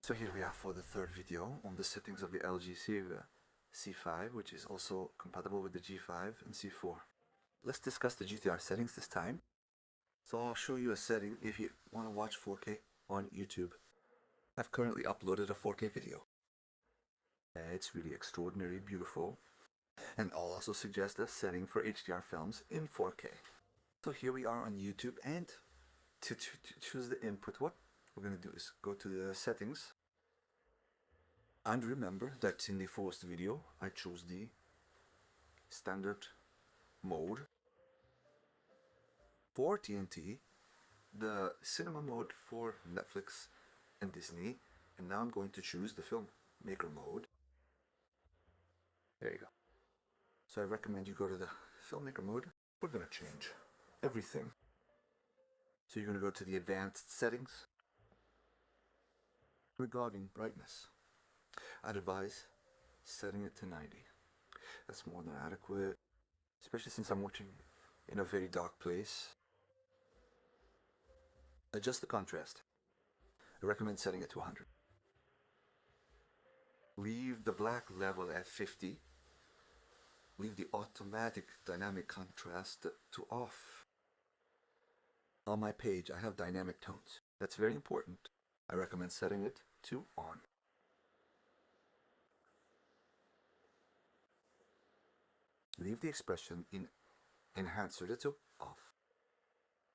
So here we are for the third video on the settings of the LG C5, which is also compatible with the G5 and C4. Let's discuss the GTR settings this time. So I'll show you a setting if you want to watch 4K on YouTube. I've currently uploaded a 4K video. It's really extraordinarily beautiful. And I'll also suggest a setting for HDR films in 4K. So here we are on YouTube, and to choose the input, what we're going to do is go to the settings. And remember that in the first video I chose the standard mode. For TNT, the cinema mode for Netflix and Disney, and now I'm going to choose the filmmaker mode. There you go. So I recommend you go to the filmmaker mode. We're going to change everything. So you're going to go to the advanced settings. Regarding brightness, I'd advise setting it to 90. That's more than adequate, especially since I'm watching in a very dark place. Adjust the contrast. I recommend setting it to 100. Leave the black level at 50. Leave the automatic dynamic contrast to off. On my page, I have dynamic tones. That's very important. I recommend setting it to on. Leave the expression in enhancer to off.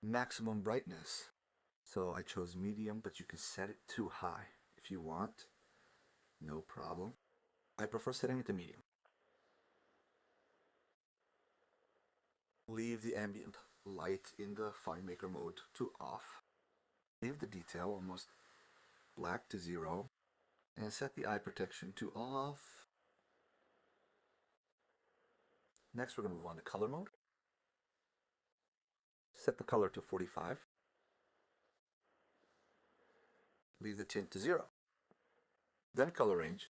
Maximum brightness. So I chose medium, but you can set it to high if you want. No problem. I prefer setting it to medium. Leave the ambient light in the FineMaker mode to off. Leave the detail almost black to 0. And set the eye protection to off. Next we're going to move on to color mode. Set the color to 45. Leave the tint to 0. Then color range.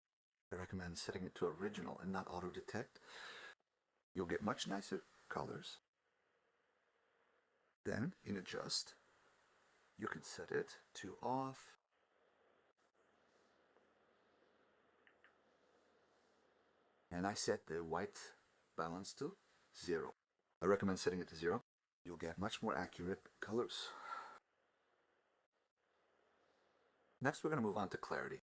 I recommend setting it to original and not auto detect. You'll get much nicer colors. Then in adjust, you can set it to off. And I set the white balance to 0. I recommend setting it to 0. You'll get much more accurate colors. Next we're going to move on to clarity.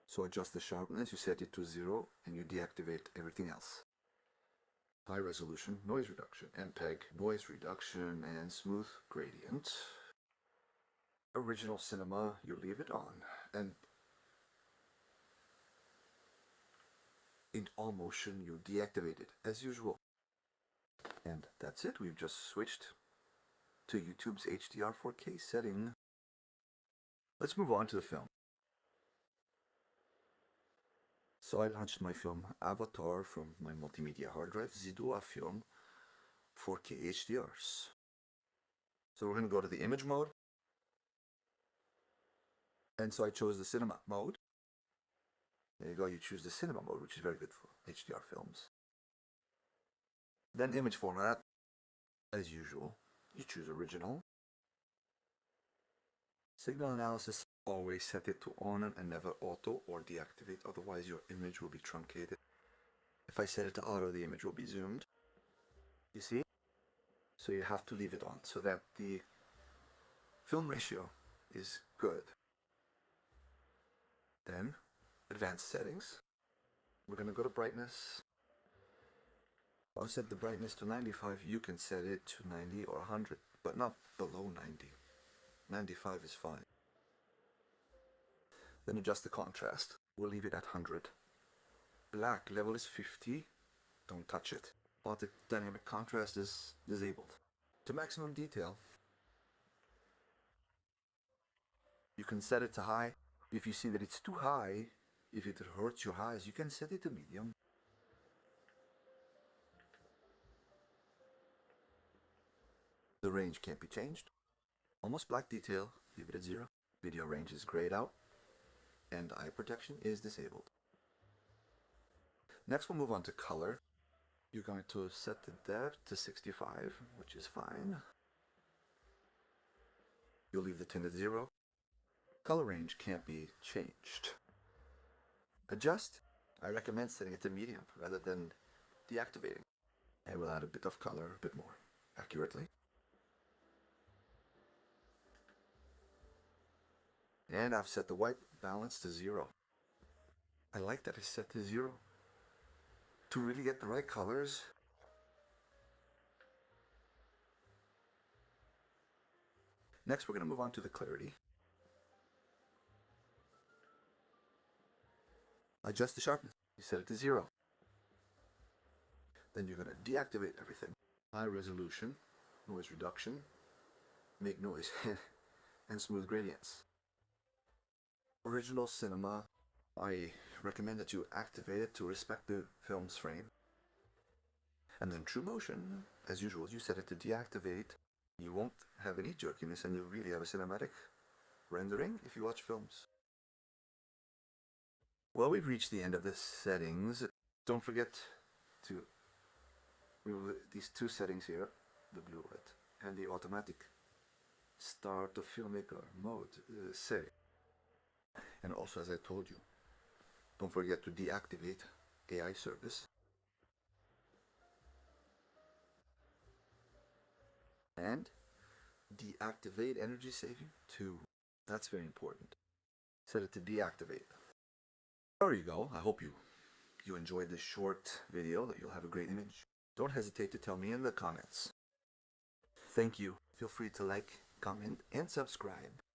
So adjust the sharpness, you set it to 0, and you deactivate everything else. High resolution, noise reduction, MPEG, noise reduction, and smooth gradient. Original cinema, you leave it on. And in all motion, you deactivate it as usual. And that's it, we've just switched to YouTube's HDR 4K setting. Let's move on to the film. So I launched my film Avatar from my multimedia hard drive, Zido Film 4K HDRs. So we're going to go to the image mode. And so I chose the cinema mode. There you go, you choose the cinema mode, which is very good for HDR films. Then image format, as usual, you choose original. Signal analysis, always set it to on and never auto or deactivate, otherwise your image will be truncated. If I set it to auto, the image will be zoomed. You see? So you have to leave it on so that the film ratio is good. Then, advanced settings. We're going to go to brightness. I'll set the brightness to 95. You can set it to 90 or 100, but not below 90. 95 is fine. Then adjust the contrast. We'll leave it at 100. Black level is 50. Don't touch it. While the dynamic contrast is disabled. To maximum detail, you can set it to high. If you see that it's too high, if it hurts your eyes, you can set it to medium. The range can't be changed. Almost black detail, leave it at 0. Video range is grayed out. And eye protection is disabled. Next we'll move on to color. You're going to set the depth to 65, which is fine. You'll leave the tint at 0. Color range can't be changed. Adjust. I recommend setting it to medium rather than deactivating. And we'll add a bit of color a bit more accurately. And I've set the white balance to 0. I like that it's set to 0 to really get the right colors. Next, we're going to move on to the clarity. Adjust the sharpness. You set it to 0. Then you're going to deactivate everything. High resolution, noise reduction, make noise, and smooth gradients. Original cinema, I recommend that you activate it to respect the film's frame. And then true motion, as usual, you set it to deactivate. You won't have any jerkiness and you'll really have a cinematic rendering if you watch films. Well, we've reached the end of the settings. Don't forget to remove these two settings here, the blue light and the automatic start the filmmaker mode, say. And also, as I told you, don't forget to deactivate AI service. And deactivate energy saving too. That's very important. Set it to deactivate. There you go. I hope you enjoyed this short video, that you'll have a great image. Don't hesitate to tell me in the comments. Thank you. Feel free to like, comment, and subscribe.